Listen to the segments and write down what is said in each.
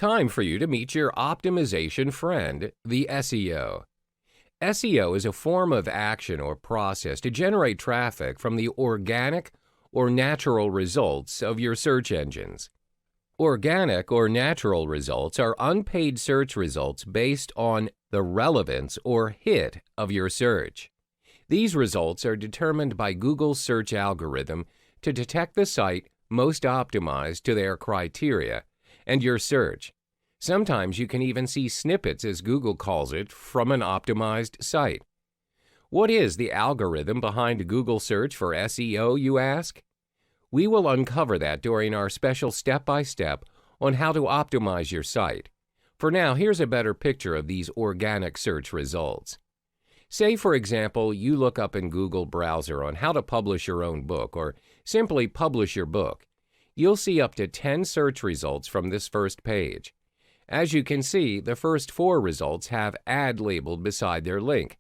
Time for you to meet your optimization friend, the SEO. SEO is a form of action or process to generate traffic from the organic or natural results of your search engines. Organic or natural results are unpaid search results based on the relevance or hit of your search. These results are determined by Google's search algorithm to detect the site most optimized to their criteria and your search. Sometimes you can even see snippets, as Google calls it, from an optimized site. What is the algorithm behind Google search for SEO, you ask? We will uncover that during our special step-by-step on how to optimize your site. For now, here's a better picture of these organic search results. Say, for example, you look up in Google browser on how to publish your own book or simply publish your book. You'll see up to 10 search results from this first page. As you can see, the first 4 results have ad labeled beside their link.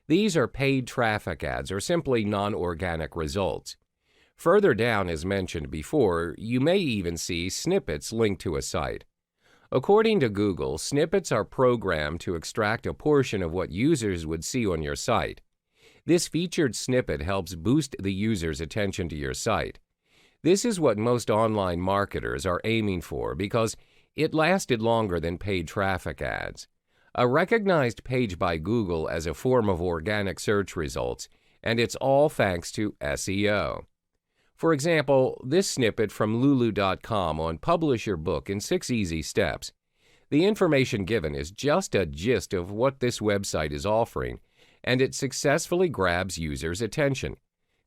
These are paid traffic ads or simply non-organic results. Further down, as mentioned before, you may even see snippets linked to a site. According to Google, snippets are programmed to extract a portion of what users would see on your site. This featured snippet helps boost the user's attention to your site. This is what most online marketers are aiming for because it lasted longer than paid traffic ads. A recognized page by Google as a form of organic search results, and it's all thanks to SEO. For example, this snippet from lulu.com on Publish Your Book in 6 Easy Steps. The information given is just a gist of what this website is offering, and it successfully grabs users' attention.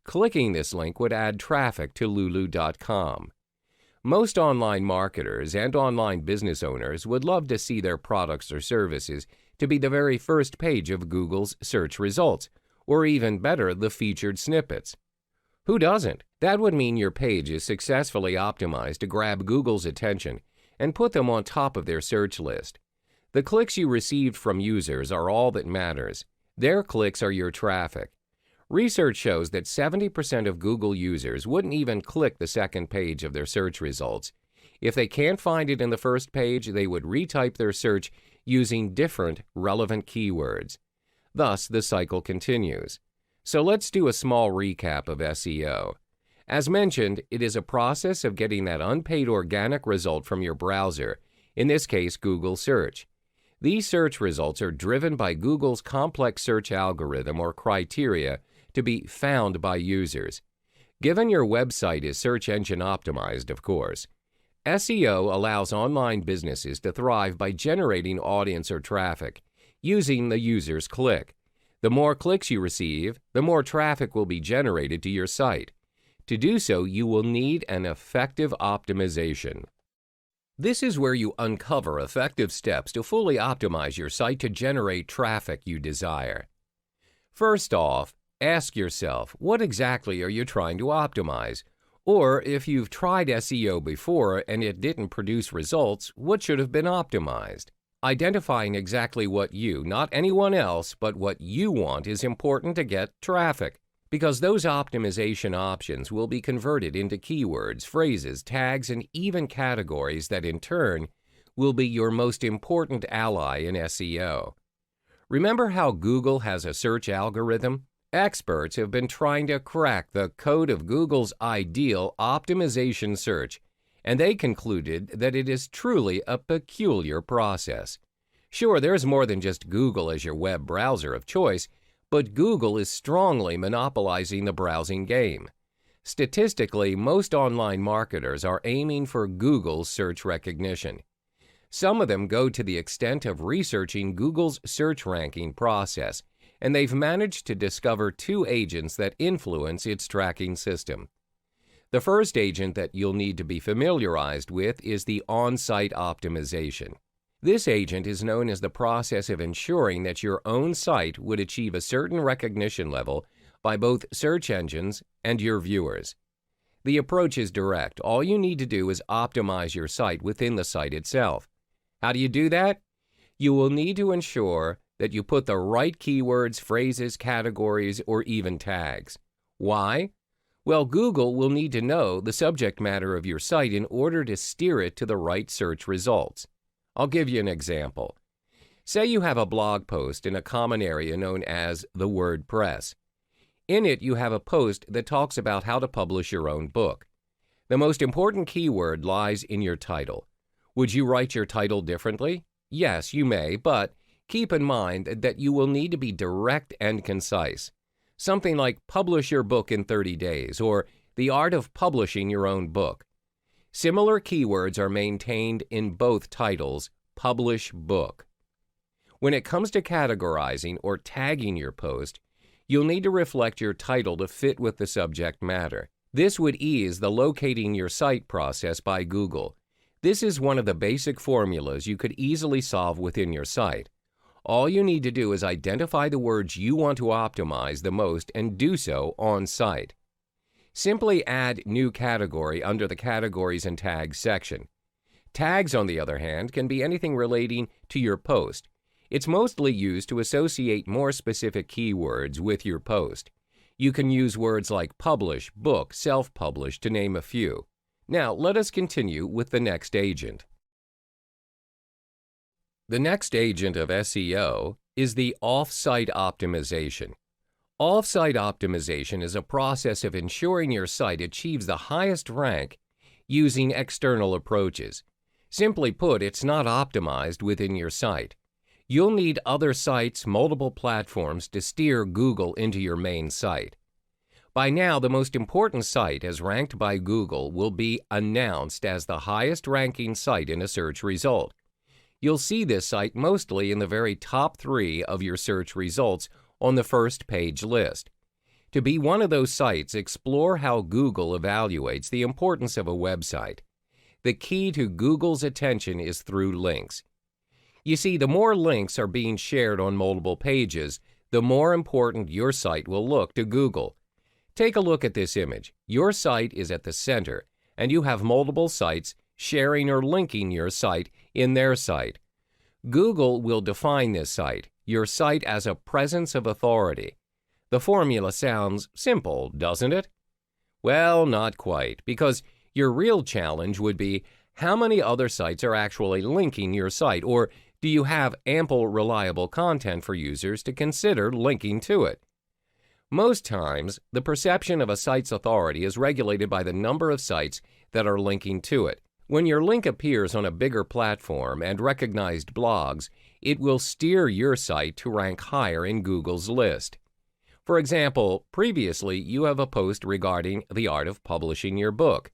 Clicking this link would add traffic to lulu.com. Most online marketers and online business owners would love to see their products or services to be the very first page of Google's search results, or even better, the featured snippets. Who doesn't? That would mean your page is successfully optimized to grab Google's attention and put them on top of their search list. The clicks you received from users are all that matters. Their clicks are your traffic. Research shows that 70% of Google users wouldn't even click the second page of their search results. If they can't find it in the first page, they would retype their search using different relevant keywords. Thus, the cycle continues. So let's do a small recap of SEO. As mentioned, it is a process of getting that unpaid organic result from your browser, in this case Google Search. These search results are driven by Google's complex search algorithm or criteria to be found by users. Given your website is search engine optimized, of course. SEO allows online businesses to thrive by generating audience or traffic, using the user's click. The more clicks you receive, the more traffic will be generated to your site. To do so, you will need an effective optimization. This is where you uncover effective steps to fully optimize your site to generate traffic you desire. First off, ask yourself, what exactly are you trying to optimize? Or if you've tried SEO before and it didn't produce results, what should have been optimized? Identifying exactly what you, not anyone else, but what you want is important to get traffic, because those optimization options will be converted into keywords, phrases, tags, and even categories that in turn will be your most important ally in SEO. Remember how Google has a search algorithm? Experts have been trying to crack the code of Google's ideal optimization search, and they concluded that it is truly a peculiar process. Sure, there's more than just Google as your web browser of choice, but Google is strongly monopolizing the browsing game. Statistically, most online marketers are aiming for Google's search recognition. Some of them go to the extent of researching Google's search ranking process, and they've managed to discover 2 agents that influence its tracking system. The first agent that you'll need to be familiarized with is the on-site optimization. This agent is known as the process of ensuring that your own site would achieve a certain recognition level by both search engines and your viewers. The approach is direct. All you need to do is optimize your site within the site itself. How do you do that? You will need to ensure that you put the right keywords, phrases, categories, or even tags. Why? Well, Google will need to know the subject matter of your site in order to steer it to the right search results. I'll give you an example. Say you have a blog post in a common area known as the WordPress. In it, you have a post that talks about how to publish your own book. The most important keyword lies in your title. Would you write your title differently? Yes, you may, but keep in mind that you will need to be direct and concise. Something like publish your book in 30 days or the art of publishing your own book. Similar keywords are maintained in both titles, publish book. When it comes to categorizing or tagging your post, you'll need to reflect your title to fit with the subject matter. This would ease the locating your site process by Google. This is one of the basic formulas you could easily solve within your site. All you need to do is identify the words you want to optimize the most and do so on site. Simply add new category under the Categories and Tags section. Tags, on the other hand, can be anything relating to your post. It's mostly used to associate more specific keywords with your post. You can use words like publish, book, self-publish, to name a few. Now, let us continue with the next agent. The next agent of SEO is the off-site optimization. Off-site optimization is a process of ensuring your site achieves the highest rank using external approaches. Simply put, it's not optimized within your site. You'll need other sites, multiple platforms to steer Google into your main site. By now, the most important site as ranked by Google will be announced as the highest ranking site in a search result. You'll see this site mostly in the very top 3 of your search results on the first page list. To be one of those sites, explore how Google evaluates the importance of a website. The key to Google's attention is through links. You see, the more links are being shared on multiple pages, the more important your site will look to Google. Take a look at this image. Your site is at the center, and you have multiple sites sharing or linking your site in their site. Google will define this site, your site, as a presence of authority. The formula sounds simple, doesn't it? Well, not quite, because your real challenge would be how many other sites are actually linking your site, or do you have ample reliable content for users to consider linking to it? Most times, the perception of a site's authority is regulated by the number of sites that are linking to it. When your link appears on a bigger platform and recognized blogs, it will steer your site to rank higher in Google's list. For example, previously you have a post regarding the art of publishing your book.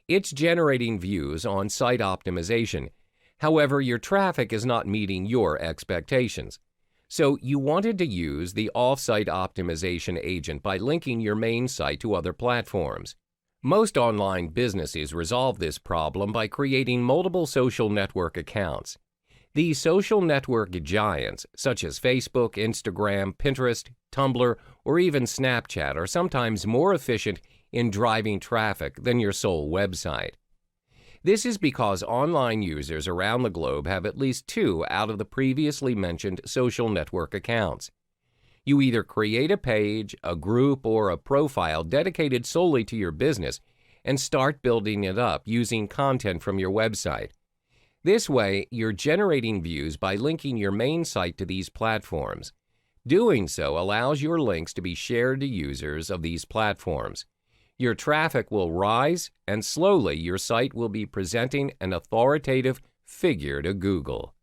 It's generating views on site optimization. However, your traffic is not meeting your expectations. So you wanted to use the off-site optimization agent by linking your main site to other platforms. Most online businesses resolve this problem by creating multiple social network accounts. These social network giants, such as Facebook, Instagram, Pinterest, Tumblr, or even Snapchat, are sometimes more efficient in driving traffic than your sole website. This is because online users around the globe have at least 2 out of the previously mentioned social network accounts. You either create a page, a group, or a profile dedicated solely to your business and start building it up using content from your website. This way, you're generating views by linking your main site to these platforms. Doing so allows your links to be shared to users of these platforms. Your traffic will rise, and slowly your site will be presenting an authoritative figure to Google.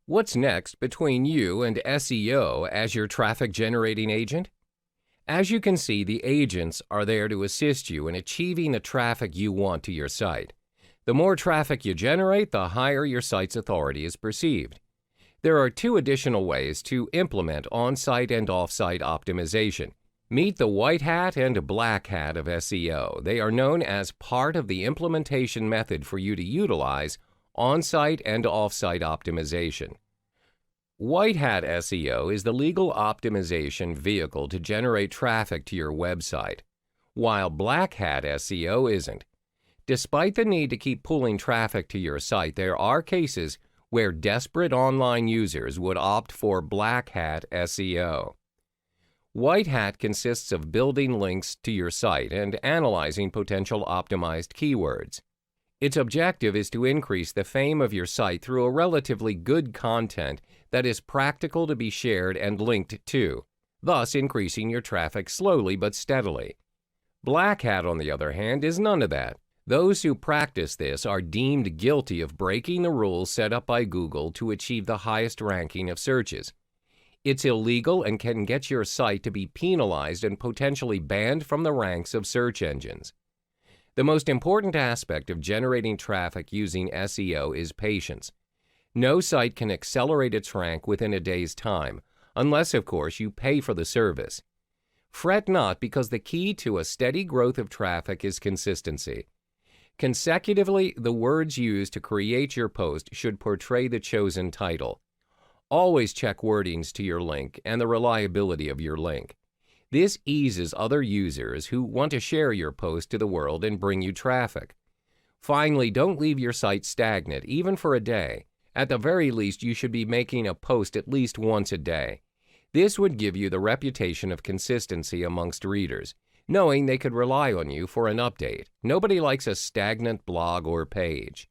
What's next between you and SEO as your traffic-generating agent? As you can see, the agents are there to assist you in achieving the traffic you want to your site. The more traffic you generate, the higher your site's authority is perceived. There are 2 additional ways to implement on-site and off-site optimization. Meet the white hat and black hat of SEO. They are known as part of the implementation method for you to utilize on-site and off-site optimization. White hat SEO is the legal optimization vehicle to generate traffic to your website, while black hat SEO isn't. Despite the need to keep pulling traffic to your site, there are cases where desperate online users would opt for black hat SEO. White hat consists of building links to your site and analyzing potential optimized keywords. Its objective is to increase the fame of your site through a relatively good content that is practical to be shared and linked to, thus increasing your traffic slowly but steadily. Black Hat, on the other hand, is none of that. Those who practice this are deemed guilty of breaking the rules set up by Google to achieve the highest ranking of searches. It's illegal and can get your site to be penalized and potentially banned from the ranks of search engines. The most important aspect of generating traffic using SEO is patience. No site can accelerate its rank within a day's time, unless, of course, you pay for the service. Fret not, because the key to a steady growth of traffic is consistency. Consecutively, the words used to create your post should portray the chosen title. Always check wordings to your link and the reliability of your link. This eases other users who want to share your post to the world and bring you traffic. Finally, don't leave your site stagnant, even for a day. At the very least, you should be making a post at least once a day. This would give you the reputation of consistency amongst readers, knowing they could rely on you for an update. Nobody likes a stagnant blog or page.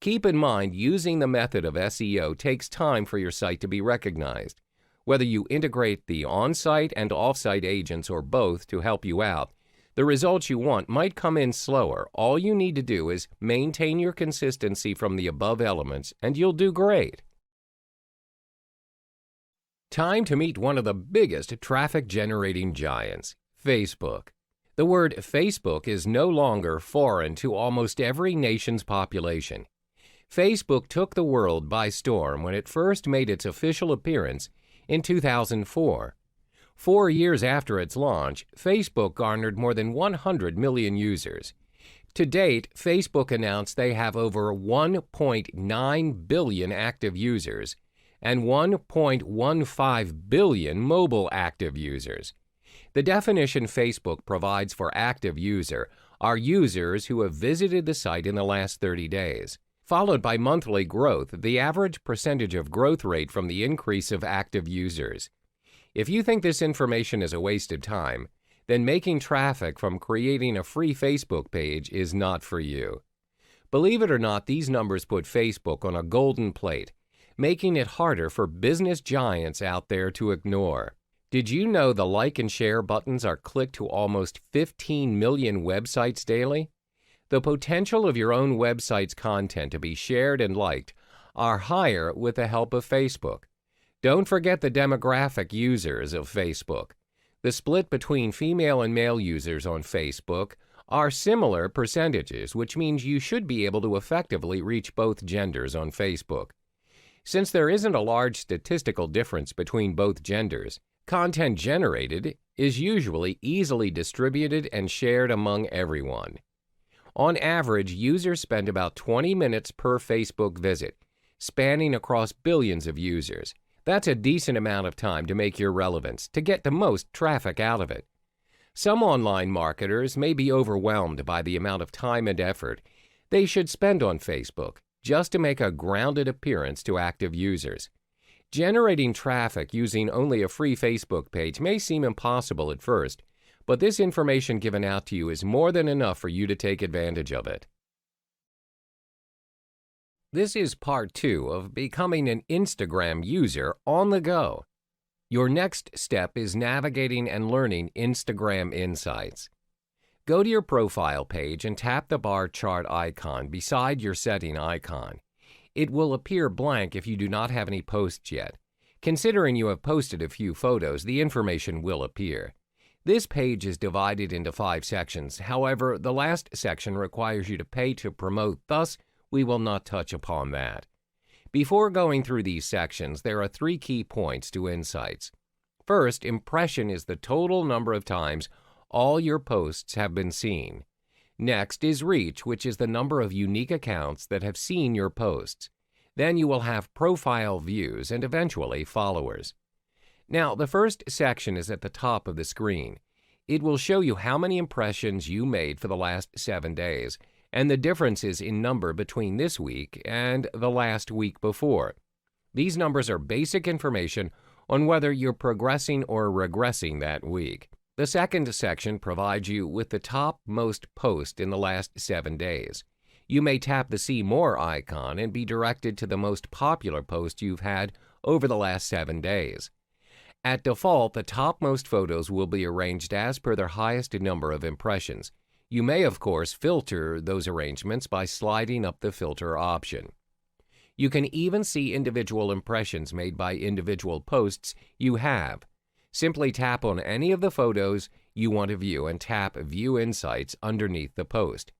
Keep in mind, using the method of SEO takes time for your site to be recognized. Whether you integrate the on-site and off-site agents or both to help you out, the results you want might come in slower. All you need to do is maintain your consistency from the above elements, and you'll do great. Time to meet one of the biggest traffic-generating giants, Facebook. The word Facebook is no longer foreign to almost every nation's population. Facebook took the world by storm when it first made its official appearance in 2004. 4 years after its launch, Facebook garnered more than 100 million users. To date, Facebook announced they have over 1.9 billion active users and 1.15 billion mobile active users. The definition Facebook provides for active user are users who have visited the site in the last 30 days, followed by monthly growth, the average percentage of growth rate from the increase of active users. If you think this information is a waste of time, then making traffic from creating a free Facebook page is not for you. Believe it or not, these numbers put Facebook on a golden plate, making it harder for business giants out there to ignore. Did you know the like and share buttons are clicked to almost 15 million websites daily? The potential of your own website's content to be shared and liked are higher with the help of Facebook. Don't forget the demographic users of Facebook. The split between female and male users on Facebook are similar percentages, which means you should be able to effectively reach both genders on Facebook. Since there isn't a large statistical difference between both genders, content generated is usually easily distributed and shared among everyone. On average, users spend about 20 minutes per Facebook visit, spanning across billions of users. That's a decent amount of time to make your relevance, to get the most traffic out of it. Some online marketers may be overwhelmed by the amount of time and effort they should spend on Facebook just to make a grounded appearance to active users. Generating traffic using only a free Facebook page may seem impossible at first, but this information given out to you is more than enough for you to take advantage of it. This is part 2 of becoming an Instagram user on the go. Your next step is navigating and learning Instagram Insights. Go to your profile page and tap the bar chart icon beside your setting icon. It will appear blank if you do not have any posts yet. Considering you have posted a few photos, the information will appear. This page is divided into 5 sections. However, the last section requires you to pay to promote, thus we will not touch upon that. Before going through these sections, there are 3 key points to Insights. First, impression is the total number of times all your posts have been seen. Next is reach, which is the number of unique accounts that have seen your posts. Then you will have profile views and eventually followers. Now, the first section is at the top of the screen. It will show you how many impressions you made for the last 7 days, and the differences in number between this week and the last week before. These numbers are basic information on whether you're progressing or regressing that week. The second section provides you with the top most post in the last 7 days. You may tap the See More icon and be directed to the most popular post you've had over the last 7 days. At default, the topmost photos will be arranged as per their highest number of impressions. You may, of course, filter those arrangements by sliding up the filter option. You can even see individual impressions made by individual posts you have. Simply tap on any of the photos you want to view and tap View Insights underneath the post.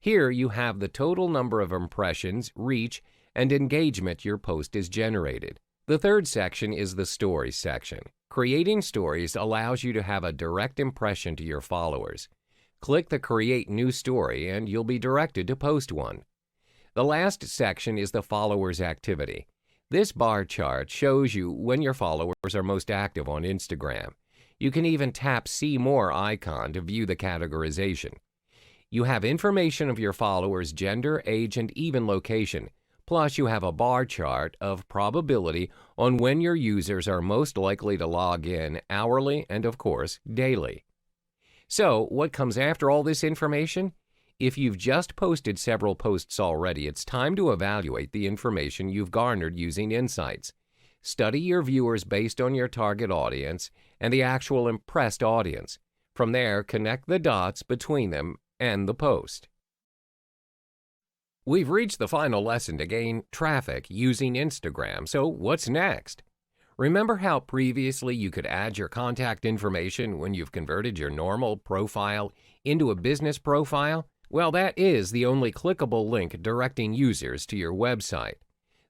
Here you have the total number of impressions, reach, and engagement your post has generated. The third section is the Stories section. Creating stories allows you to have a direct impression to your followers. Click the Create New Story and you'll be directed to post one. The last section is the Followers Activity. This bar chart shows you when your followers are most active on Instagram. You can even tap See More icon to view the categorization. You have information of your followers' gender, age, and even location. Plus, you have a bar chart of probability on when your users are most likely to log in hourly and, of course, daily. So, what comes after all this information? If you've just posted several posts already, it's time to evaluate the information you've garnered using Insights. Study your viewers based on your target audience and the actual impressed audience. From there, connect the dots between them and the post. We've reached the final lesson to gain traffic using Instagram, so what's next? Remember how previously you could add your contact information when you've converted your normal profile into a business profile? Well, that is the only clickable link directing users to your website.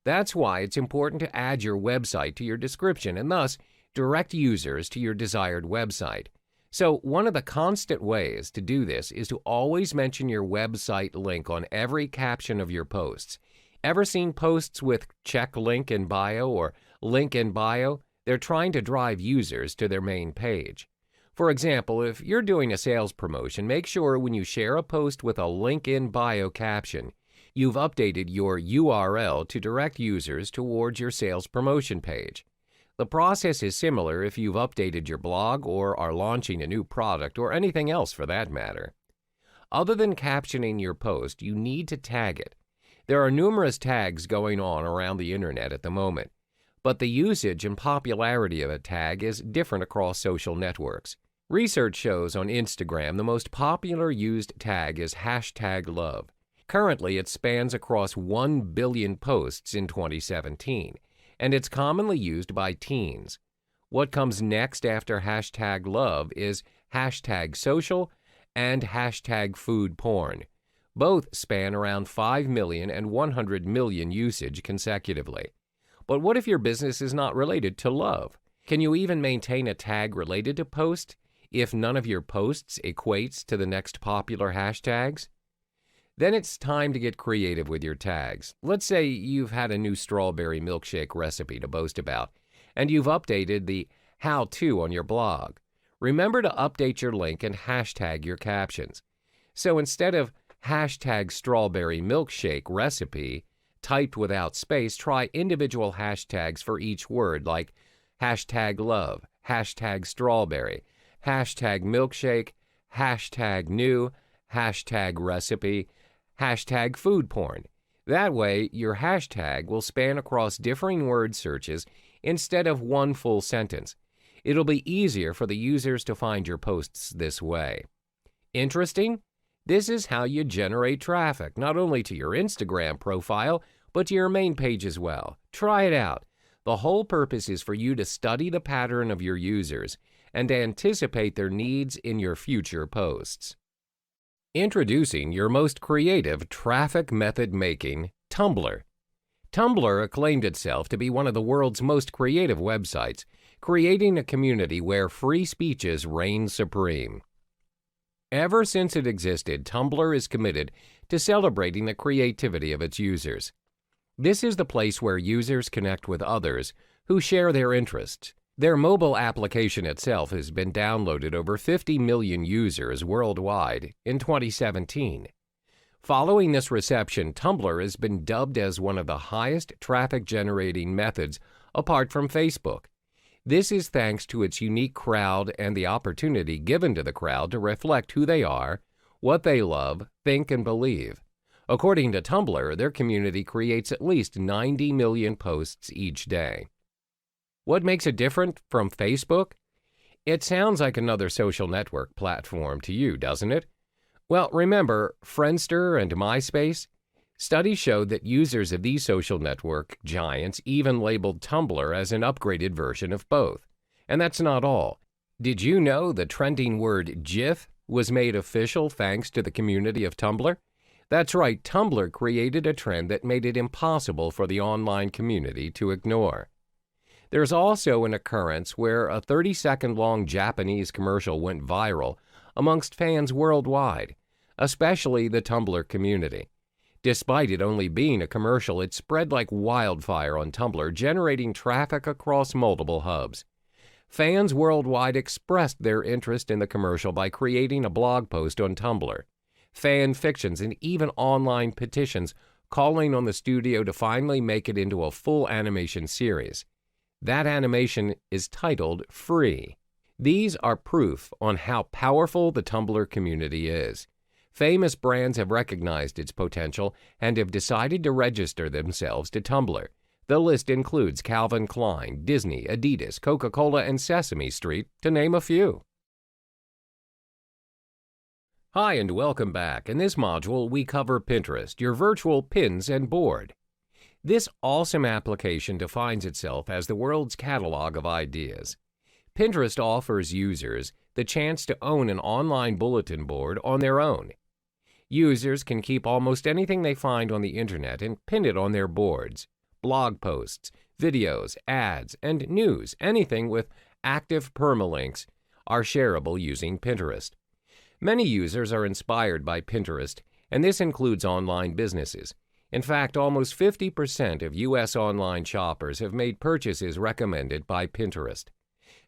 That's why it's important to add your website to your description and thus direct users to your desired website. So one of the constant ways to do this is to always mention your website link on every caption of your posts. Ever seen posts with check link in bio or link in bio? They're trying to drive users to their main page. For example, if you're doing a sales promotion, make sure when you share a post with a link in bio caption, you've updated your URL to direct users towards your sales promotion page. The process is similar if you've updated your blog or are launching a new product or anything else for that matter. Other than captioning your post, you need to tag it. There are numerous tags going on around the internet at the moment, but the usage and popularity of a tag is different across social networks. Research shows on Instagram the most popular used tag is #love. Currently, it spans across 1 billion posts in 2017, and it's commonly used by teens. What comes next after #love is #social and #foodporn. Both span around 5 million and 100 million usage consecutively. But what if your business is not related to love? Can you even maintain a tag related to post if none of your posts equates to the next popular hashtags? Then it's time to get creative with your tags. Let's say you've had a new strawberry milkshake recipe to boast about, and you've updated the how-to on your blog. Remember to update your link and hashtag your captions. So instead of #strawberry milkshake recipe typed without space, try individual hashtags for each word like #love, #strawberry, #milkshake, #new, #recipe, #foodporn. That way, your hashtag will span across differing word searches instead of one full sentence. It'll be easier for the users to find your posts this way. Interesting? This is how you generate traffic, not only to your Instagram profile, but to your main page as well. Try it out. The whole purpose is for you to study the pattern of your users and anticipate their needs in your future posts. Introducing your most creative traffic method making, Tumblr. Tumblr acclaimed itself to be one of the world's most creative websites, creating a community where free speeches reign supreme. Ever since it existed, Tumblr is committed to celebrating the creativity of its users. This is the place where users connect with others who share their interests. Their mobile application itself has been downloaded over 50 million users worldwide in 2017. Following this reception, Tumblr has been dubbed as one of the highest traffic-generating methods apart from Facebook. This is thanks to its unique crowd and the opportunity given to the crowd to reflect who they are, what they love, think, and believe. According to Tumblr, their community creates at least 90 million posts each day. What makes it different from Facebook? It sounds like another social network platform to you, doesn't it? Well, remember Friendster and MySpace? Studies showed that users of these social network giants even labeled Tumblr as an upgraded version of both. And that's not all. Did you know the trending word GIF was made official thanks to the community of Tumblr? That's right, Tumblr created a trend that made it impossible for the online community to ignore. There's also an occurrence where a 30-second-long Japanese commercial went viral amongst fans worldwide, especially the Tumblr community. Despite it only being a commercial, it spread like wildfire on Tumblr, generating traffic across multiple hubs. Fans worldwide expressed their interest in the commercial by creating a blog post on Tumblr, fan fictions, and even online petitions calling on the studio to finally make it into a full animation series. That animation is titled Free. These are proof on how powerful the Tumblr community is. Famous brands have recognized its potential and have decided to register themselves to Tumblr. The list includes Calvin Klein, Disney, Adidas, Coca-Cola, and Sesame Street, to name a few. Hi and welcome back. In this module, we cover Pinterest, your virtual pins and board. This awesome application defines itself as the world's catalog of ideas. Pinterest offers users the chance to own an online bulletin board on their own. Users can keep almost anything they find on the internet and pin it on their boards. Blog posts, videos, ads, and news, anything with active permalinks, are shareable using Pinterest. Many users are inspired by Pinterest, and this includes online businesses. In fact, almost 50% of U.S. online shoppers have made purchases recommended by Pinterest.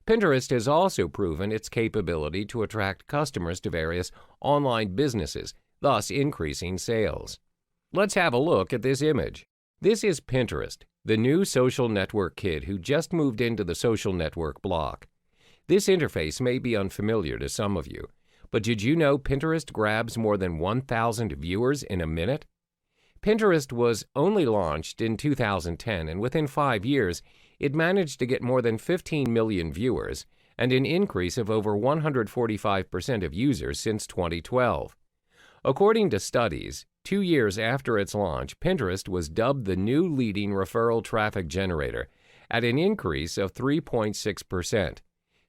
Pinterest has also proven its capability to attract customers to various online businesses, thus increasing sales. Let's have a look at this image. This is Pinterest, the new social network kid who just moved into the social network block. This interface may be unfamiliar to some of you, but did you know Pinterest grabs more than 1,000 viewers in a minute? Pinterest was only launched in 2010, and within 5 years, it managed to get more than 15 million viewers and an increase of over 145% of users since 2012. According to studies, 2 years after its launch, Pinterest was dubbed the new leading referral traffic generator at an increase of 3.6%.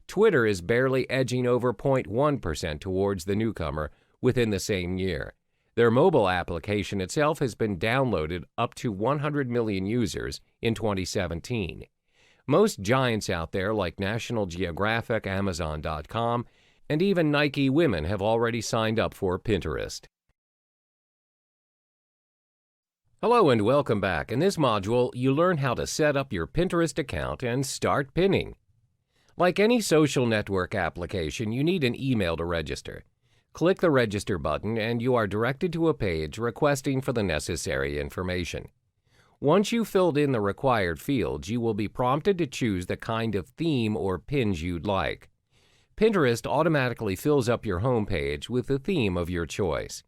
Twitter is barely edging over 0.1% towards the newcomer within the same year. Their mobile application itself has been downloaded up to 100 million users in 2017. Most giants out there like National Geographic, Amazon.com, and even Nike Women have already signed up for Pinterest. Hello and welcome back. In this module, you learn how to set up your Pinterest account and start pinning. Like any social network application, you need an email to register. Click the Register button and you are directed to a page requesting for the necessary information. Once you've filled in the required fields, you will be prompted to choose the kind of theme or pins you'd like. Pinterest automatically fills up your home page with the theme of your choice.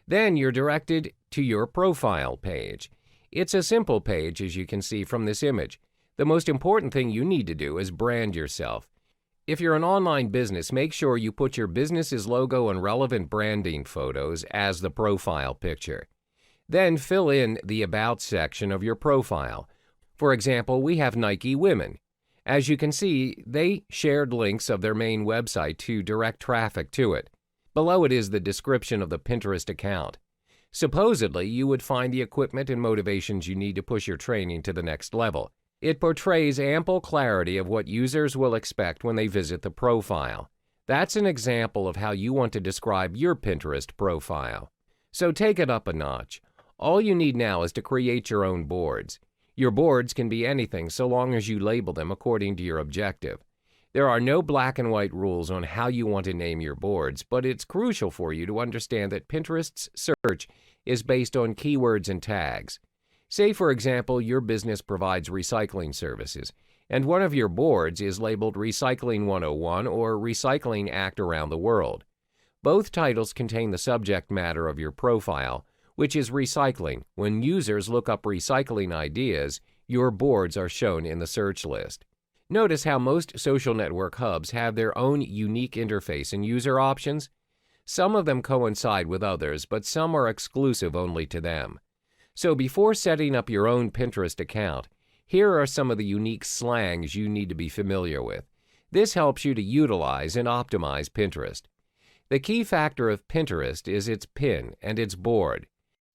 Then you're directed to your profile page. It's a simple page, as you can see from this image. The most important thing you need to do is brand yourself. If you're an online business, make sure you put your business's logo and relevant branding photos as the profile picture. Then fill in the About section of your profile. For example, we have Nike Women. As you can see, they shared links of their main website to direct traffic to it. Below it is the description of the Pinterest account. Supposedly, you would find the equipment and motivations you need to push your training to the next level. It portrays ample clarity of what users will expect when they visit the profile. That's an example of how you want to describe your Pinterest profile. So take it up a notch. All you need now is to create your own boards. Your boards can be anything so long as you label them according to your objective. There are no black and white rules on how you want to name your boards, but it's crucial for you to understand that Pinterest's search is based on keywords and tags. Say, for example, your business provides recycling services, and one of your boards is labeled Recycling 101 or Recycling Act Around the World. Both titles contain the subject matter of your profile, which is recycling. When users look up recycling ideas, your boards are shown in the search list. Notice how most social network hubs have their own unique interface and user options. Some of them coincide with others, but some are exclusive only to them. So before setting up your own Pinterest account, here are some of the unique slangs you need to be familiar with. This helps you to utilize and optimize Pinterest. The key factor of Pinterest is its pin and its board.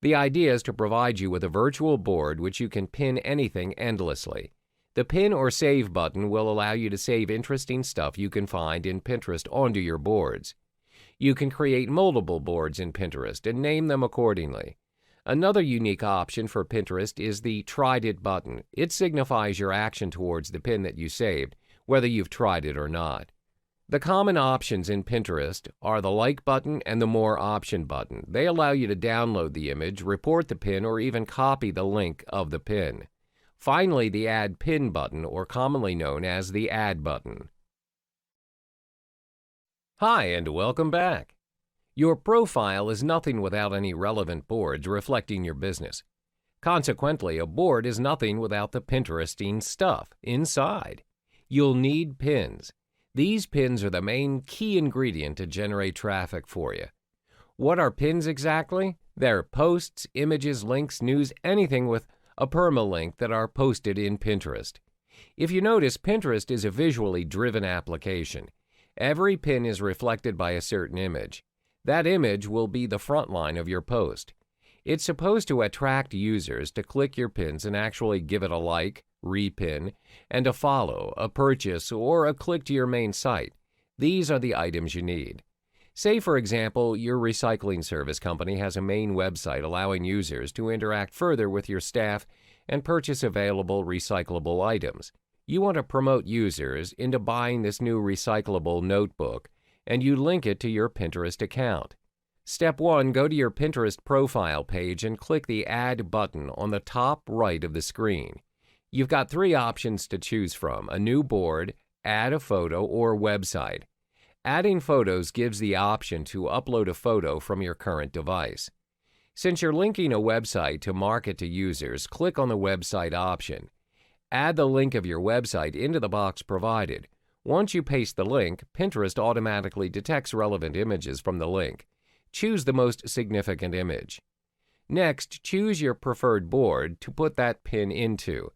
The idea is to provide you with a virtual board which you can pin anything endlessly. The pin or save button will allow you to save interesting stuff you can find in Pinterest onto your boards. You can create multiple boards in Pinterest and name them accordingly. Another unique option for Pinterest is the Tried It button. It signifies your action towards the pin that you saved, whether you've tried it or not. The common options in Pinterest are the Like button and the More option button. They allow you to download the image, report the pin, or even copy the link of the pin. Finally, the Add Pin button, or commonly known as the Add button. Hi, and welcome back. Your profile is nothing without any relevant boards reflecting your business. Consequently, a board is nothing without the Pinteresting stuff inside. You'll need pins. These pins are the main key ingredient to generate traffic for you. What are pins exactly? They're posts, images, links, news, anything with a permalink that are posted in Pinterest. If you notice, Pinterest is a visually driven application. Every pin is reflected by a certain image. That image will be the front line of your post. It's supposed to attract users to click your pins and actually give it a like, repin, and a follow, a purchase, or a click to your main site. These are the items you need. Say, for example, your recycling service company has a main website allowing users to interact further with your staff and purchase available recyclable items. You want to promote users into buying this new recyclable notebook, and you link it to your Pinterest account. Step 1, go to your Pinterest profile page and click the Add button on the top right of the screen. You've got 3 options to choose from: a new board, add a photo, or website. Adding photos gives the option to upload a photo from your current device. Since you're linking a website to market to users, click on the website option. Add the link of your website into the box provided. Once you paste the link, Pinterest automatically detects relevant images from the link. Choose the most significant image. Next, choose your preferred board to put that pin into.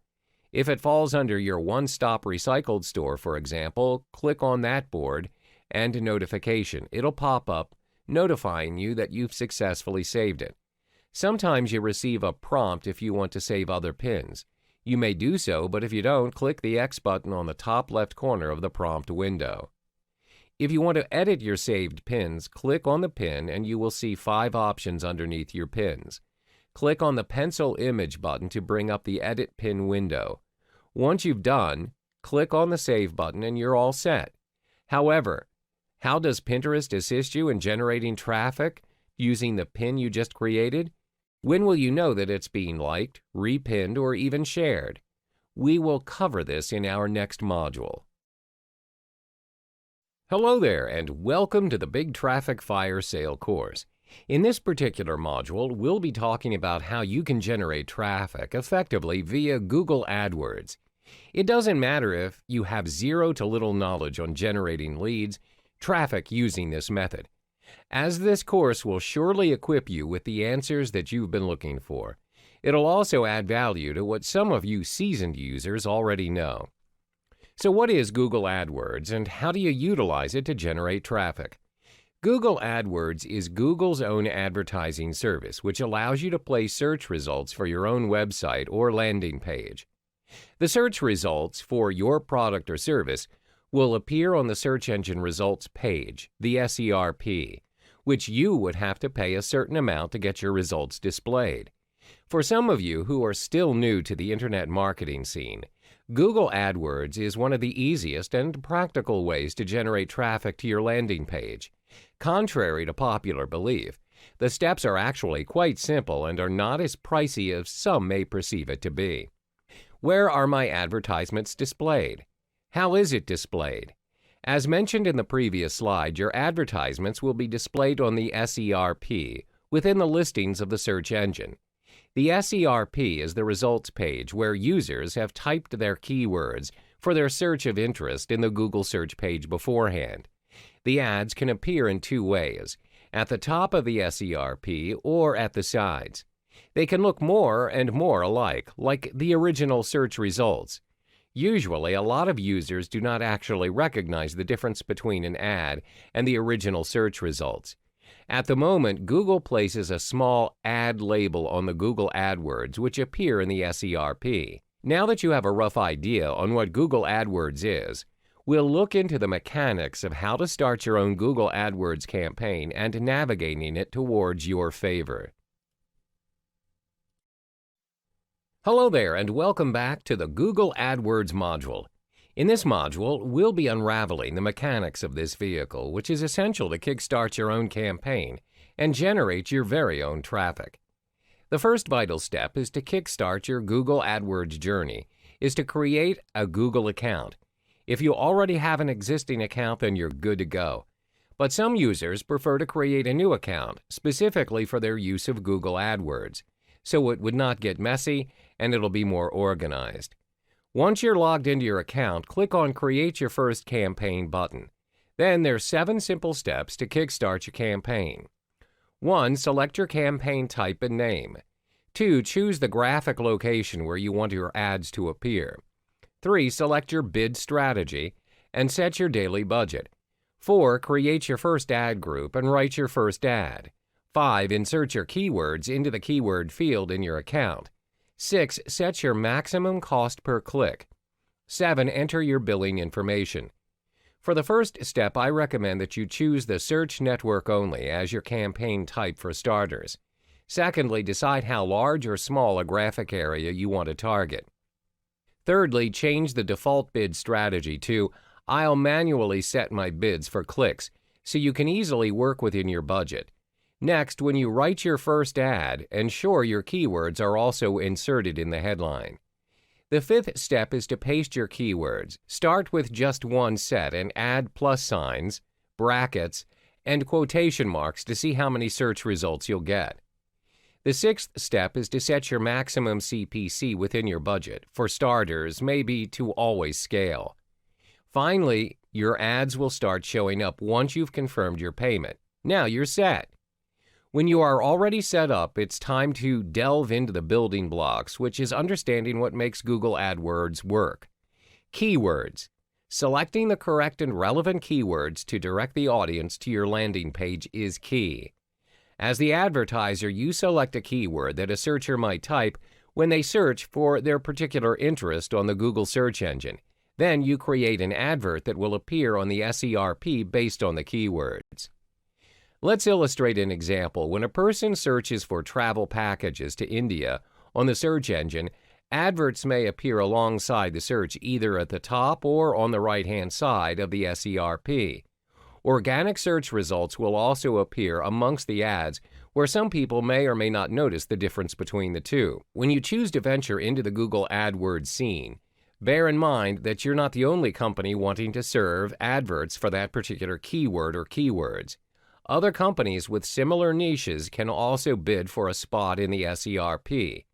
If it falls under your one-stop recycled store, for example, click on that board and notification. It'll pop up notifying you that you've successfully saved it. Sometimes you receive a prompt if you want to save other pins. You may do so, but if you don't, click the X button on the top left corner of the prompt window. If you want to edit your saved pins, click on the pin and you will see 5 options underneath your pins. Click on the pencil image button to bring up the Edit Pin window. Once you've done, click on the Save button and you're all set. However, how does Pinterest assist you in generating traffic using the pin you just created? When will you know that it's being liked, repinned, or even shared? We will cover this in our next module. Hello there, and welcome to the Big Traffic Fire Sale course. In this particular module, we'll be talking about how you can generate traffic effectively via Google AdWords. It doesn't matter if you have zero to little knowledge on generating leads, traffic using this method, as this course will surely equip you with the answers that you've been looking for. It'll also add value to what some of you seasoned users already know. So what is Google AdWords and how do you utilize it to generate traffic? Google AdWords is Google's own advertising service, which allows you to play search results for your own website or landing page. The search results for your product or service will appear on the search engine results page, the SERP, which you would have to pay a certain amount to get your results displayed. For some of you who are still new to the internet marketing scene, Google AdWords is one of the easiest and practical ways to generate traffic to your landing page. Contrary to popular belief, the steps are actually quite simple and are not as pricey as some may perceive it to be. Where are my advertisements displayed? How is it displayed? As mentioned in the previous slide, your advertisements will be displayed on the SERP, within the listings of the search engine. The SERP is the results page where users have typed their keywords for their search of interest in the Google search page beforehand. The ads can appear in two ways, at the top of the SERP or at the sides. They can look more and more alike, like the original search results. Usually, a lot of users do not actually recognize the difference between an ad and the original search results. At the moment, Google places a small ad label on the Google AdWords which appear in the SERP. Now that you have a rough idea on what Google AdWords is, we'll look into the mechanics of how to start your own Google AdWords campaign and navigating it towards your favor. Hello there, and welcome back to the Google AdWords module. In this module, we'll be unraveling the mechanics of this vehicle, which is essential to kickstart your own campaign and generate your very own traffic. The first vital step is to kickstart your Google AdWords journey, is to create a Google account. If you already have an existing account, then you're good to go. But some users prefer to create a new account, specifically for their use of Google AdWords, so it would not get messy and it'll be more organized. Once you're logged into your account, click on Create Your First Campaign button. Then there's 7 simple steps to kickstart your campaign. 1. Select your campaign type and name. 2. Choose the graphic location where you want your ads to appear. 3. Select your bid strategy and set your daily budget. 4. Create your first ad group and write your first ad. 5. Insert your keywords into the keyword field in your account. 6. Set your maximum cost per click. 7. Enter your billing information. For the first step, I recommend that you choose the search network only as your campaign type for starters. Secondly, decide how large or small a graphic area you want to target. Thirdly, change the default bid strategy to I'll manually set my bids for clicks so you can easily work within your budget. Next, when you write your first ad, ensure your keywords are also inserted in the headline. The 5th step is to paste your keywords. Start with just one set and add plus signs, brackets, and quotation marks to see how many search results you'll get. The 6th step is to set your maximum CPC within your budget. For starters, maybe to always scale. Finally, your ads will start showing up once you've confirmed your payment. Now you're set. When you are already set up, it's time to delve into the building blocks, which is understanding what makes Google AdWords work. Keywords. Selecting the correct and relevant keywords to direct the audience to your landing page is key. As the advertiser, you select a keyword that a searcher might type when they search for their particular interest on the Google search engine. Then you create an advert that will appear on the SERP based on the keywords. Let's illustrate an example. When a person searches for travel packages to India on the search engine, adverts may appear alongside the search either at the top or on the right-hand side of the SERP. Organic search results will also appear amongst the ads, where some people may or may not notice the difference between the two. When you choose to venture into the Google AdWords scene, bear in mind that you're not the only company wanting to serve adverts for that particular keyword or keywords. Other companies with similar niches can also bid for a spot in the SERP.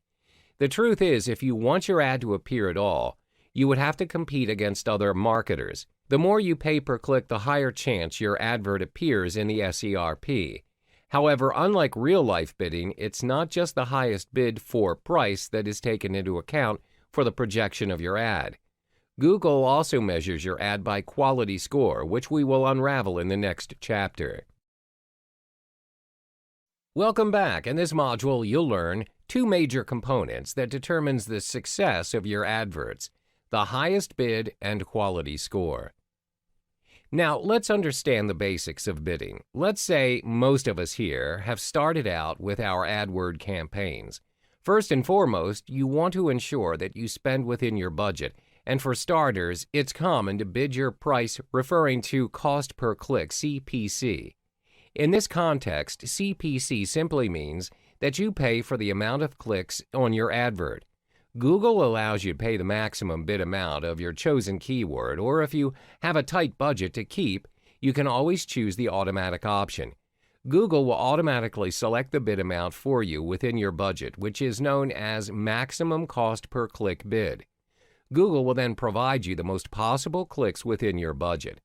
The truth is, if you want your ad to appear at all, you would have to compete against other marketers. The more you pay per click, the higher chance your advert appears in the SERP. However, unlike real-life bidding, it's not just the highest bid for price that is taken into account for the projection of your ad. Google also measures your ad by quality score, which we will unravel in the next chapter. Welcome back. In this module, you'll learn 2 major components that determines the success of your adverts: the highest bid and quality score. Now, let's understand the basics of bidding. Let's say most of us here have started out with our AdWord campaigns. First and foremost, you want to ensure that you spend within your budget, and for starters, it's common to bid your price referring to cost per click, CPC. In this context, CPC simply means that you pay for the amount of clicks on your advert. Google allows you to pay the maximum bid amount of your chosen keyword, or if you have a tight budget to keep, you can always choose the automatic option. Google will automatically select the bid amount for you within your budget, which is known as maximum cost per click bid. Google will then provide you the most possible clicks within your budget.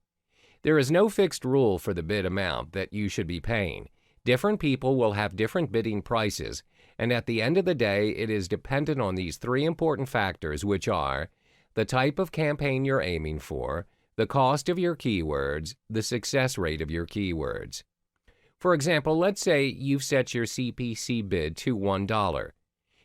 There is no fixed rule for the bid amount that you should be paying. Different people will have different bidding prices, and at the end of the day, it is dependent on these three important factors, which are the type of campaign you're aiming for, the cost of your keywords, the success rate of your keywords. For example, let's say you've set your CPC bid to $1.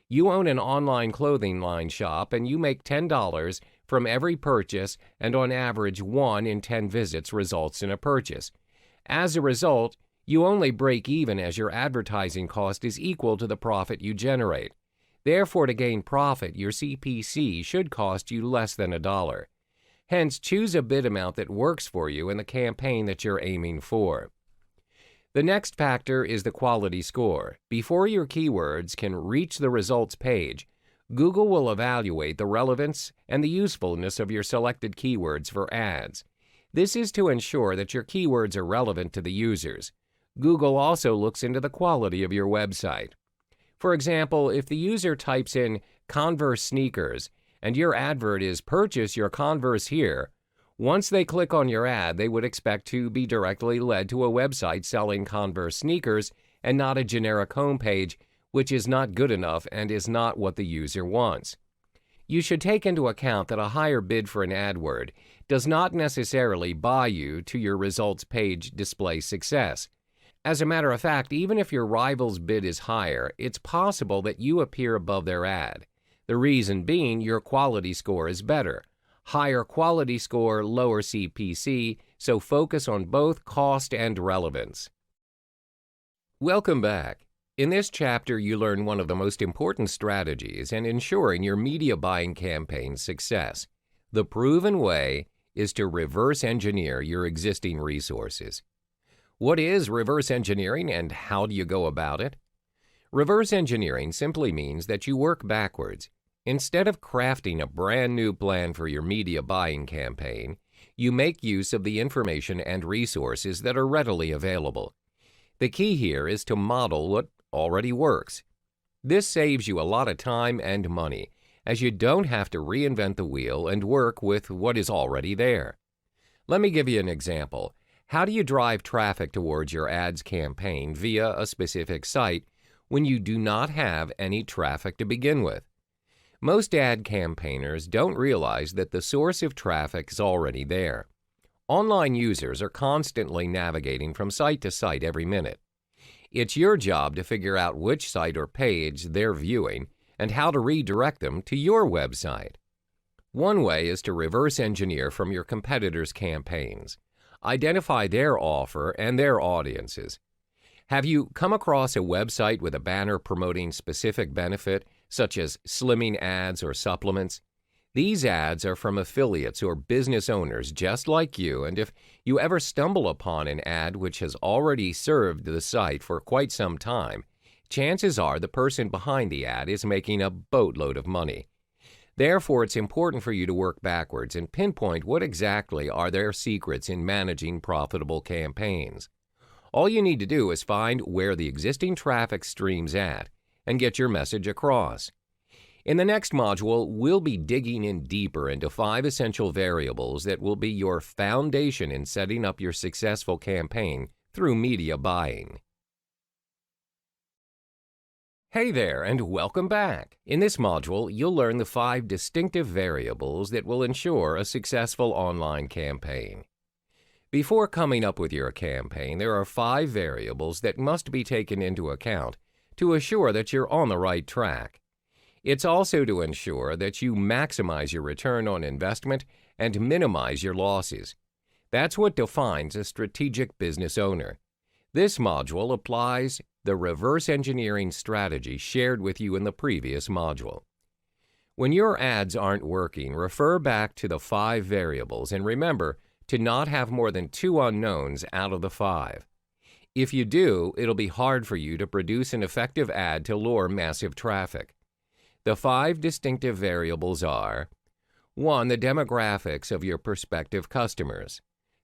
You own an online clothing line shop and you make $10 from every purchase, and on average 1 in 10 visits results in a purchase. As a result, you only break even as your advertising cost is equal to the profit you generate. Therefore, to gain profit, your CPC should cost you less than $1. Hence, choose a bid amount that works for you in the campaign that you're aiming for. The next factor is the quality score. Before your keywords can reach the results page, Google will evaluate the relevance and the usefulness of your selected keywords for ads. This is to ensure that your keywords are relevant to the users. Google also looks into the quality of your website. For example, if the user types in Converse sneakers and your advert is "Purchase your Converse here," once they click on your ad, they would expect to be directly led to a website selling Converse sneakers and not a generic homepage, which is not good enough and is not what the user wants. You should take into account that a higher bid for an AdWord does not necessarily buy you to your results page display success. As a matter of fact, even if your rival's bid is higher, it's possible that you appear above their ad. The reason being your quality score is better. Higher quality score, lower CPC, so focus on both cost and relevance. Welcome back. In this chapter, you learn one of the most important strategies in ensuring your media buying campaign's success. The proven way is to reverse engineer your existing resources. What is reverse engineering and how do you go about it? Reverse engineering simply means that you work backwards. Instead of crafting a brand new plan for your media buying campaign, you make use of the information and resources that are readily available. The key here is to model what already works. This saves you a lot of time and money, as you don't have to reinvent the wheel and work with what is already there. Let me give you an example. How do you drive traffic towards your ads campaign via a specific site when you do not have any traffic to begin with? Most ad campaigners don't realize that the source of traffic is already there. Online users are constantly navigating from site to site every minute. It's your job to figure out which site or page they're viewing and how to redirect them to your website. One way is to reverse engineer from your competitors' campaigns. Identify their offer and their audiences. Have you come across a website with a banner promoting specific benefit, such as slimming ads or supplements? These ads are from affiliates or business owners just like you, and if you ever stumble upon an ad which has already served the site for quite some time, chances are the person behind the ad is making a boatload of money. Therefore, it's important for you to work backwards and pinpoint what exactly are their secrets in managing profitable campaigns. All you need to do is find where the existing traffic stream's at and get your message across. In the next module, we'll be digging in deeper into 5 essential variables that will be your foundation in setting up your successful campaign through media buying. Hey there, and welcome back. In this module, you'll learn the 5 distinctive variables that will ensure a successful online campaign. Before coming up with your campaign, there are 5 variables that must be taken into account to assure that you're on the right track. It's also to ensure that you maximize your return on investment and minimize your losses. That's what defines a strategic business owner. This module applies the reverse engineering strategy shared with you in the previous module. When your ads aren't working, refer back to the 5 variables and remember to not have more than 2 unknowns out of the 5. If you do, it'll be hard for you to produce an effective ad to lure massive traffic. The 5 distinctive variables are: 1. The demographics of your prospective customers.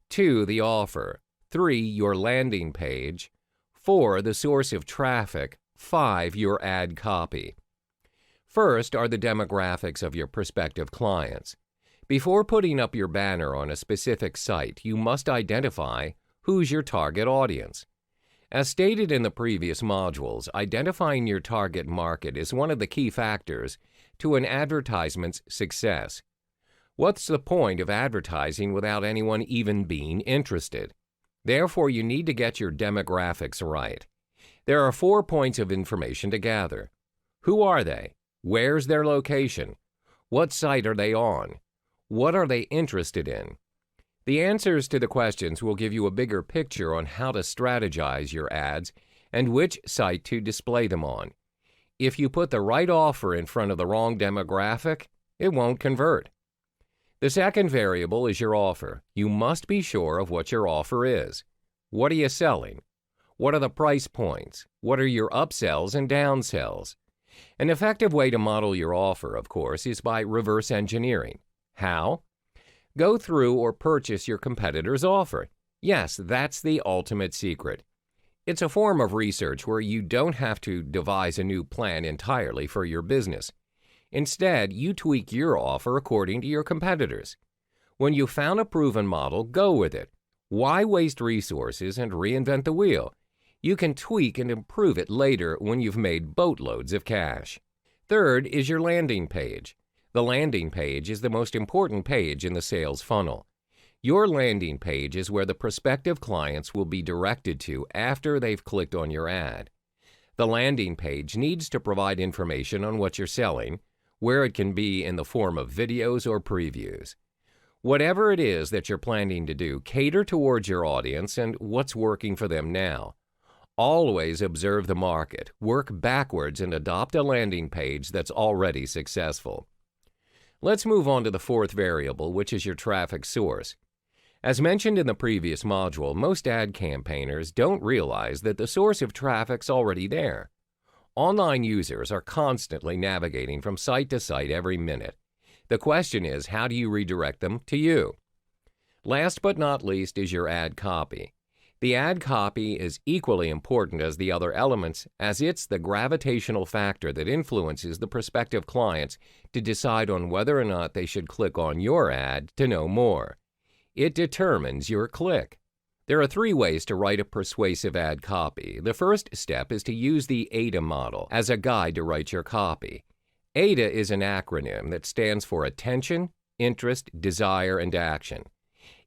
2. The offer. 3. Your landing page. 4. The source of traffic. 5. Your ad copy. First are the demographics of your prospective clients. Before putting up your banner on a specific site, you must identify who's your target audience. As stated in the previous modules, identifying your target market is one of the key factors to an advertisement's success. What's the point of advertising without anyone even being interested? Therefore, you need to get your demographics right. There are 4 points of information to gather. Who are they? Where's their location? What site are they on? What are they interested in? The answers to the questions will give you a bigger picture on how to strategize your ads and which site to display them on. If you put the right offer in front of the wrong demographic, it won't convert. The second variable is your offer. You must be sure of what your offer is. What are you selling? What are the price points? What are your upsells and downsells? An effective way to model your offer, of course, is by reverse engineering. How? Go through or purchase your competitor's offer. Yes, that's the ultimate secret. It's a form of research where you don't have to devise a new plan entirely for your business. Instead, you tweak your offer according to your competitors. When you found a proven model, go with it. Why waste resources and reinvent the wheel? You can tweak and improve it later when you've made boatloads of cash. Third is your landing page. The landing page is the most important page in the sales funnel. Your landing page is where the prospective clients will be directed to after they've clicked on your ad. The landing page needs to provide information on what you're selling, where it can be in the form of videos or previews. Whatever it is that you're planning to do, cater towards your audience and what's working for them now. Always observe the market, work backwards, and adopt a landing page that's already successful. Let's move on to the fourth variable, which is your traffic source. As mentioned in the previous module, most ad campaigners don't realize that the source of traffic's already there. Online users are constantly navigating from site to site every minute. The question is, how do you redirect them to you? Last but not least is your ad copy. The ad copy is equally important as the other elements, as it's the gravitational factor that influences the prospective clients to decide on whether or not they should click on your ad to know more. It determines your click. There are 3 ways to write a persuasive ad copy. The first step is to use the AIDA model as a guide to write your copy. AIDA is an acronym that stands for Attention, Interest, Desire, and Action.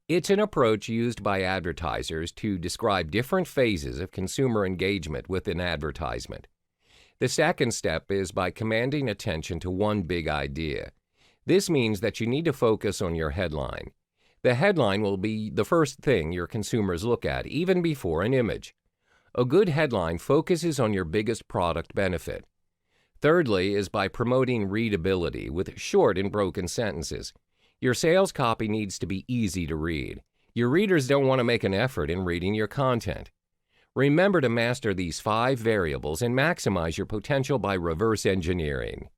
It's an approach used by advertisers to describe different phases of consumer engagement with an advertisement. The second step is by commanding attention to one big idea. This means that you need to focus on your headline. The headline will be the first thing your consumers look at, even before an image. A good headline focuses on your biggest product benefit. Thirdly is by promoting readability with short and broken sentences. Your sales copy needs to be easy to read. Your readers don't want to make an effort in reading your content. Remember to master these 5 variables and maximize your potential by reverse engineering.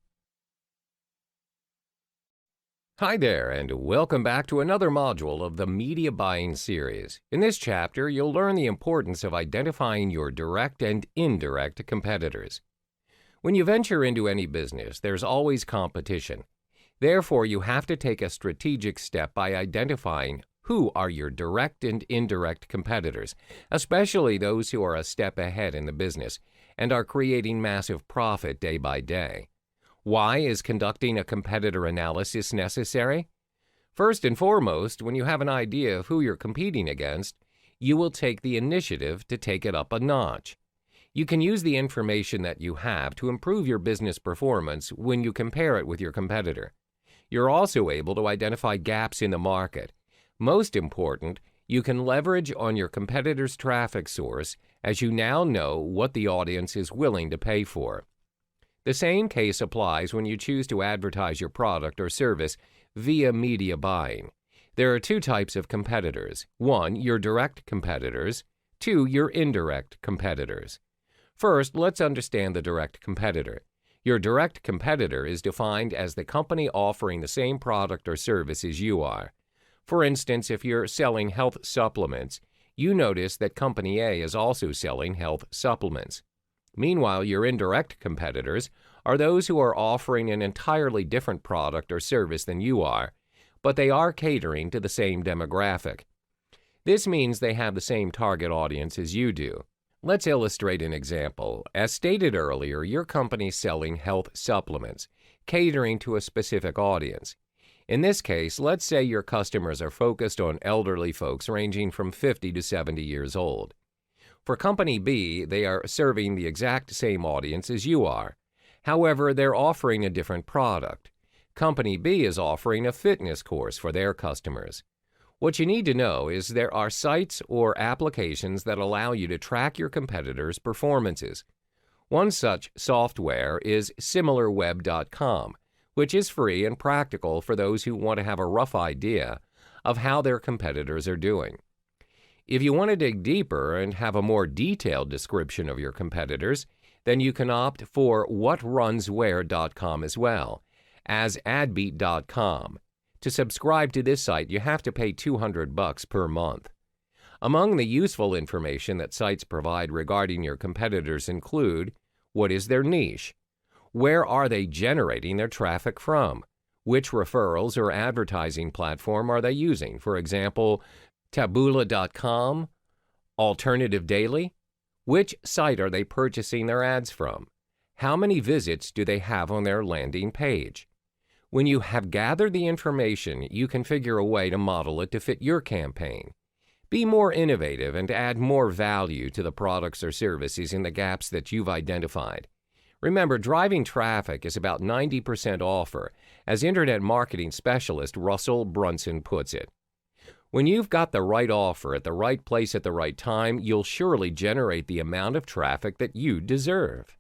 Hi there, and welcome back to another module of the Media Buying series. In this chapter, you'll learn the importance of identifying your direct and indirect competitors. When you venture into any business, there's always competition. Therefore, you have to take a strategic step by identifying who are your direct and indirect competitors, especially those who are a step ahead in the business and are creating massive profit day by day. Why is conducting a competitor analysis necessary? First and foremost, when you have an idea of who you're competing against, you will take the initiative to take it up a notch. You can use the information that you have to improve your business performance when you compare it with your competitor. You're also able to identify gaps in the market. Most important, you can leverage on your competitor's traffic source as you now know what the audience is willing to pay for. The same case applies when you choose to advertise your product or service via media buying. There are 2 types of competitors. 1, your direct competitors. 2, your indirect competitors. First, let's understand the direct competitor. Your direct competitor is defined as the company offering the same product or service as you are. For instance, if you're selling health supplements, You notice that Company A is also selling health supplements. Meanwhile, your indirect competitors are those who are offering an entirely different product or service than you are, but they are catering to the same demographic. This means they have the same target audience as you do. Let's illustrate an example. As stated earlier, your company's selling health supplements, catering to a specific audience. In this case, let's say your customers are focused on elderly folks ranging from 50 to 70 years old. For Company B, they are serving the exact same audience as you are. However, they're offering a different product. Company B is offering a fitness course for their customers. What you need to know is there are sites or applications that allow you to track your competitors' performances. One such software is SimilarWeb.com, which is free and practical for those who want to have a rough idea of how their competitors are doing. If you want to dig deeper and have a more detailed description of your competitors, then you can opt for WhatRunsWhere.com as well as AdBeat.com. To subscribe to this site, you have to pay $200 per month. Among the useful information that sites provide regarding your competitors include: what is their niche? Where are they generating their traffic from? Which referrals or advertising platform are they using? For example, Taboola.com, Alternative Daily? Which site are they purchasing their ads from? How many visits do they have on their landing page? When you have gathered the information, you can figure a way to model it to fit your campaign. Be more innovative and add more value to the products or services in the gaps that you've identified. Remember, driving traffic is about 90% offer, as Internet marketing specialist Russell Brunson puts it. When you've got the right offer at the right place at the right time, you'll surely generate the amount of traffic that you deserve.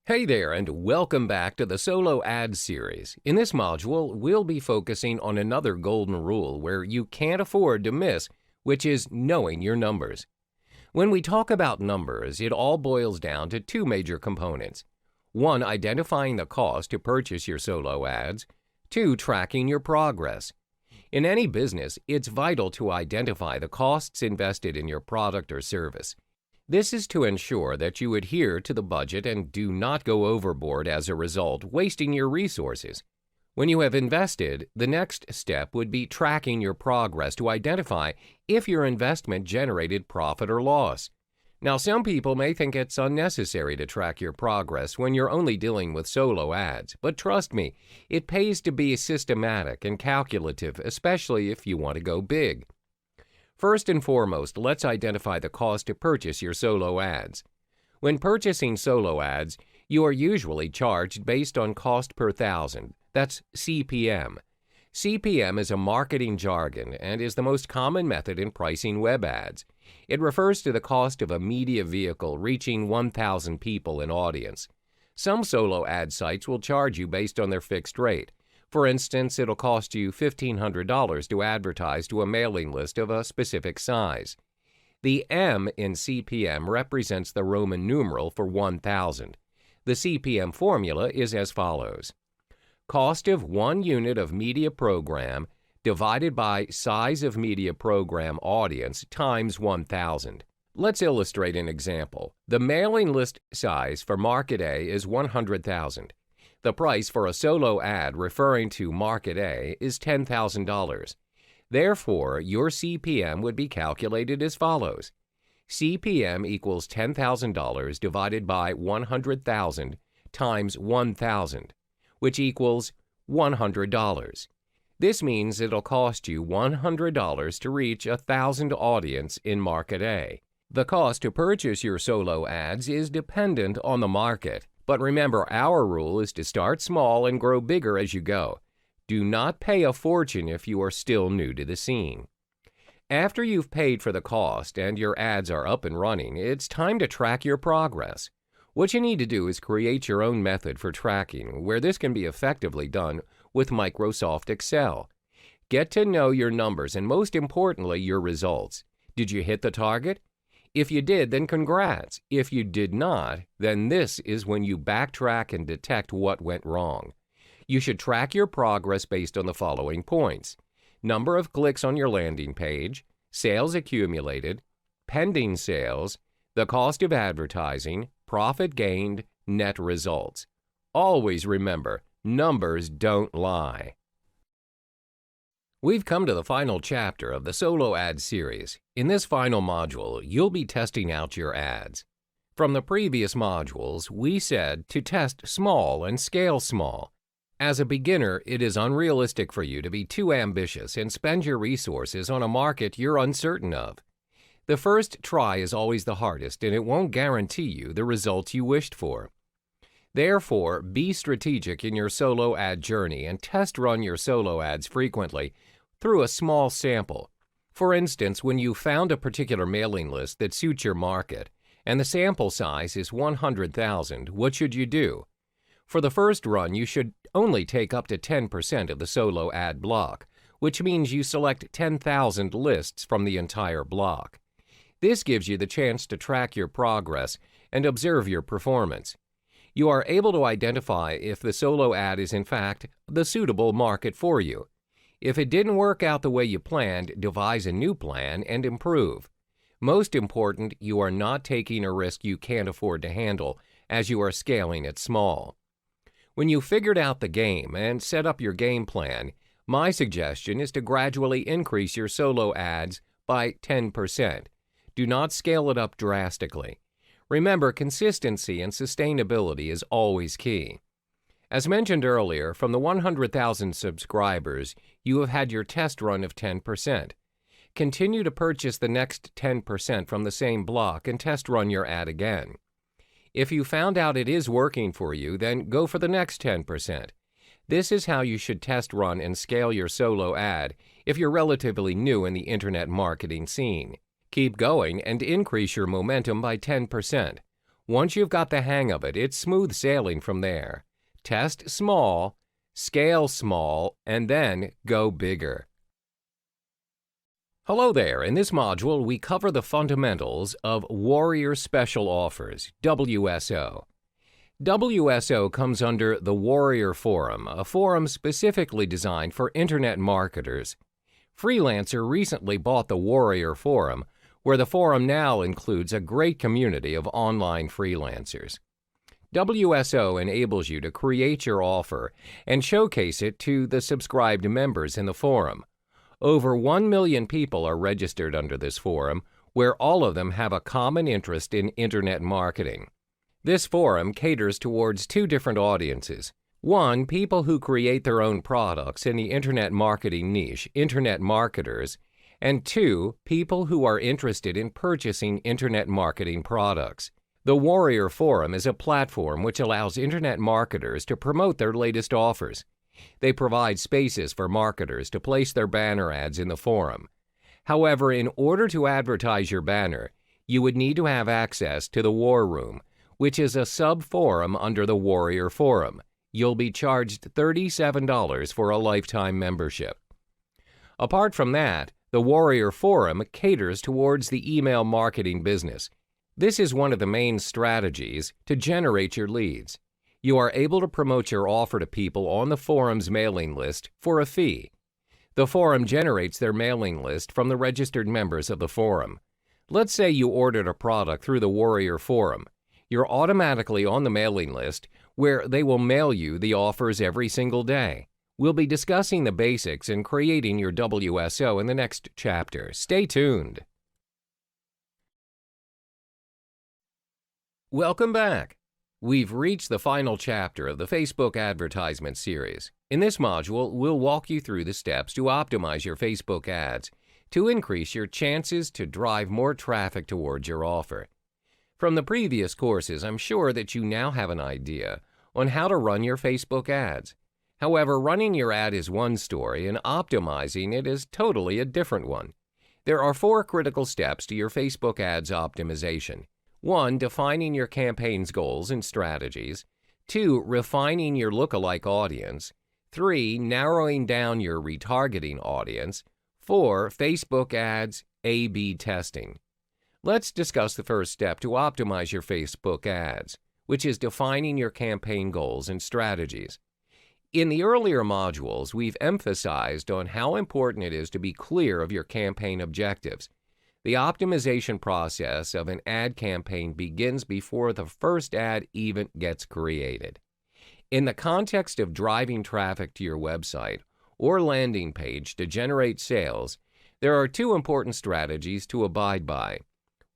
Hey there, and welcome back to the Solo Ads series. In this module, we'll be focusing on another golden rule where you can't afford to miss, which is knowing your numbers. When we talk about numbers, it all boils down to two major components. One, identifying the cost to purchase your solo ads. Two, tracking your progress. In any business, it's vital to identify the costs invested in your product or service. This is to ensure that you adhere to the budget and do not go overboard as a result, wasting your resources. When you have invested, the next step would be tracking your progress to identify if your investment generated profit or loss. Now, some people may think it's unnecessary to track your progress when you're only dealing with solo ads, but trust me, it pays to be systematic and calculative, especially if you want to go big. First and foremost, let's identify the cost to purchase your solo ads. When purchasing solo ads, you are usually charged based on cost per thousand. That's CPM. CPM is a marketing jargon and is the most common method in pricing web ads. It refers to the cost of a media vehicle reaching 1,000 people in audience. Some solo ad sites will charge you based on their fixed rate. For instance, it'll cost you $1,500 to advertise to a mailing list of a specific size. The M in CPM represents the Roman numeral for 1,000. The CPM formula is as follows: cost of 1 unit of media program divided by size of media program audience times 1,000. Let's illustrate an example. The mailing list size for Market A is 100,000. The price for a solo ad referring to Market A is $10,000. Therefore, your CPM would be calculated as follows. CPM equals $10,000 divided by 100,000 times 1,000, which equals $100. This means it'll cost you $100 to reach 1,000 audience in Market A. The cost to purchase your solo ads is dependent on the market. But remember, our rule is to start small and grow bigger as you go. Do not pay a fortune if you are still new to the scene. After you've paid for the cost and your ads are up and running, it's time to track your progress. What you need to do is create your own method for tracking, where this can be effectively done with Microsoft Excel. Get to know your numbers and, most importantly, your results. Did you hit the target? If you did, then congrats. If you did not, then this is when you backtrack and detect what went wrong. You should track your progress based on the following points. number of clicks on your landing page, sales accumulated, pending sales, the cost of advertising, profit gained, net results. Always remember, numbers don't lie. We've come to the final chapter of the Solo Ad series. In this final module, you'll be testing out your ads. From the previous modules, we said to test small and scale small. As a beginner, it is unrealistic for you to be too ambitious and spend your resources on a market you're uncertain of. The first try is always the hardest, and it won't guarantee you the results you wished for. Therefore, be strategic in your solo ad journey and test run your solo ads frequently through a small sample. For instance, when you found a particular mailing list that suits your market and the sample size is 100,000, what should you do? For the first run, you should only take up to 10% of the solo ad block, which means you select 10,000 lists from the entire block. This gives you the chance to track your progress and observe your performance. You are able to identify if the solo ad is in fact the suitable market for you. If it didn't work out the way you planned, devise a new plan and improve. Most important, you are not taking a risk you can't afford to handle as you are scaling it small. When you figured out the game and set up your game plan, my suggestion is to gradually increase your solo ads by 10%. Do not scale it up drastically. Remember, consistency and sustainability is always key. As mentioned earlier, from the 100,000 subscribers, you have had your test run of 10%. Continue to purchase the next 10% from the same block and test run your ad again. If you found out it is working for you, then go for the next 10%. This is how you should test run and scale your solo ad if you're relatively new in the internet marketing scene. Keep going and increase your momentum by 10%. Once you've got the hang of it, it's smooth sailing from there. Test small, scale small, and then go bigger. Hello there. In this module, we cover the fundamentals of Warrior Special Offers, WSO. WSO comes under the Warrior Forum, a forum specifically designed for internet marketers. Freelancer recently bought the Warrior Forum, where the forum now includes a great community of online freelancers. WSO enables you to create your offer and showcase it to the subscribed members in the forum. Over 1 million people are registered under this forum, where all of them have a common interest in internet marketing. This forum caters towards two different audiences. One, people who create their own products in the internet marketing niche, internet marketers, and two, people who are interested in purchasing internet marketing products. The Warrior Forum is a platform which allows internet marketers to promote their latest offers. They provide spaces for marketers to place their banner ads in the forum. However, in order to advertise your banner, you would need to have access to the War Room, which is a sub-forum under the Warrior Forum. You'll be charged $37 for a lifetime membership. Apart from that, the Warrior Forum caters towards the email marketing business. This is one of the main strategies to generate your leads. You are able to promote your offer to people on the forum's mailing list for a fee. The forum generates their mailing list from the registered members of the forum. Let's say you ordered a product through the Warrior Forum. You're automatically on the mailing list, where they will mail you the offers every single day. We'll be discussing the basics and creating your WSO in the next chapter. Stay tuned. Welcome back. We've reached the final chapter of the Facebook advertisement series. In this module, we'll walk you through the steps to optimize your Facebook ads to increase your chances to drive more traffic towards your offer. From the previous courses, I'm sure that you now have an idea on how to run your Facebook ads. However, running your ad is one story and optimizing it is totally a different one. There are 4 critical steps to your Facebook ads optimization. 1. Defining your campaign's goals and strategies. 2. Refining your lookalike audience. 3. Narrowing down your retargeting audience. 4. Facebook ads A/B testing. Let's discuss the first step to optimize your Facebook ads, which is defining your campaign goals and strategies. In the earlier modules, we've emphasized on how important it is to be clear of your campaign objectives. The optimization process of an ad campaign begins before the first ad even gets created. In the context of driving traffic to your website or landing page to generate sales, there are two important strategies to abide by.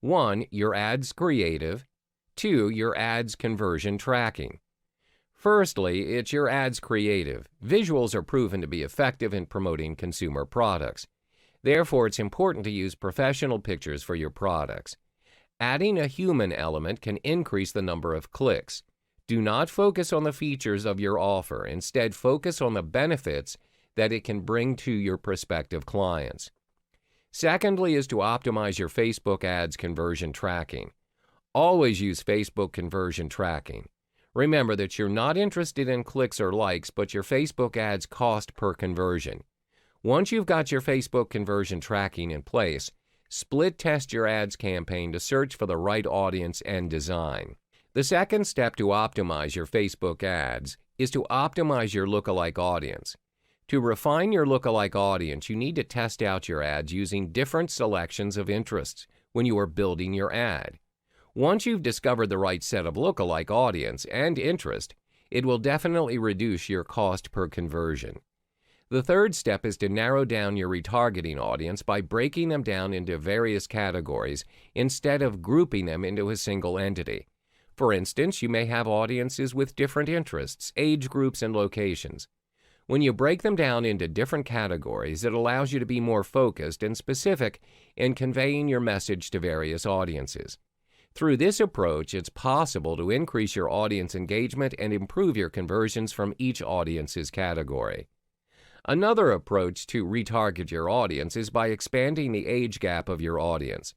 1, your ad's creative. 2, your ad's conversion tracking. Firstly, it's your ad's creative. Visuals are proven to be effective in promoting consumer products. Therefore, it's important to use professional pictures for your products. Adding a human element can increase the number of clicks. Do not focus on the features of your offer. Instead, focus on the benefits that it can bring to your prospective clients. Secondly is to optimize your Facebook ads conversion tracking. Always use Facebook conversion tracking. Remember that you're not interested in clicks or likes, but your Facebook ads cost per conversion. Once you've got your Facebook conversion tracking in place, split test your ads campaign to search for the right audience and design. The second step to optimize your Facebook ads is to optimize your lookalike audience. To refine your lookalike audience, you need to test out your ads using different selections of interests when you are building your ad. Once you've discovered the right set of lookalike audience and interest, it will definitely reduce your cost per conversion. The third step is to narrow down your retargeting audience by breaking them down into various categories instead of grouping them into a single entity. For instance, you may have audiences with different interests, age groups, and locations. When you break them down into different categories, it allows you to be more focused and specific in conveying your message to various audiences. Through this approach, it's possible to increase your audience engagement and improve your conversions from each audience's category. Another approach to retarget your audience is by expanding the age gap of your audience.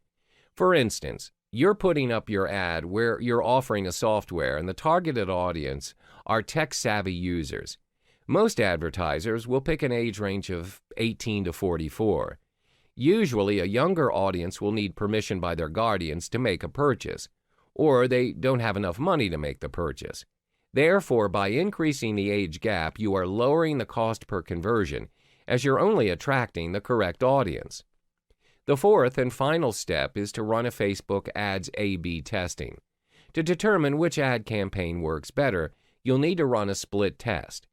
For instance, you're putting up your ad where you're offering a software and the targeted audience are tech-savvy users. Most advertisers will pick an age range of 18 to 44. Usually, a younger audience will need permission by their guardians to make a purchase, or they don't have enough money to make the purchase. Therefore, by increasing the age gap, you are lowering the cost per conversion, as you're only attracting the correct audience. The fourth and final step is to run a Facebook ads A/B testing. To determine which ad campaign works better, you'll need to run a split test.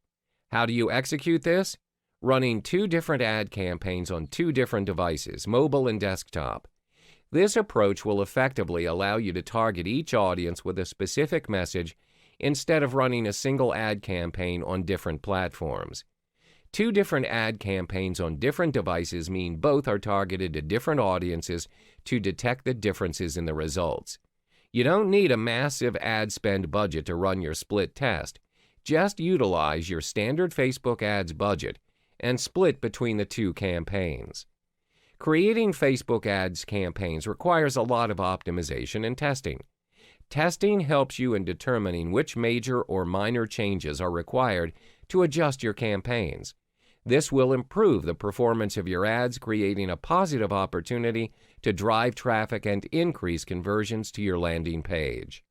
How do you execute this? Running 2 different ad campaigns on 2 different devices, mobile and desktop. This approach will effectively allow you to target each audience with a specific message instead of running a single ad campaign on different platforms. 2 different ad campaigns on different devices mean both are targeted to different audiences to detect the differences in the results. You don't need a massive ad spend budget to run your split test. Just utilize your standard Facebook ads budget and split between the 2 campaigns. Creating Facebook ads campaigns requires a lot of optimization and testing. Testing helps you in determining which major or minor changes are required to adjust your campaigns. This will improve the performance of your ads, creating a positive opportunity to drive traffic and increase conversions to your landing page.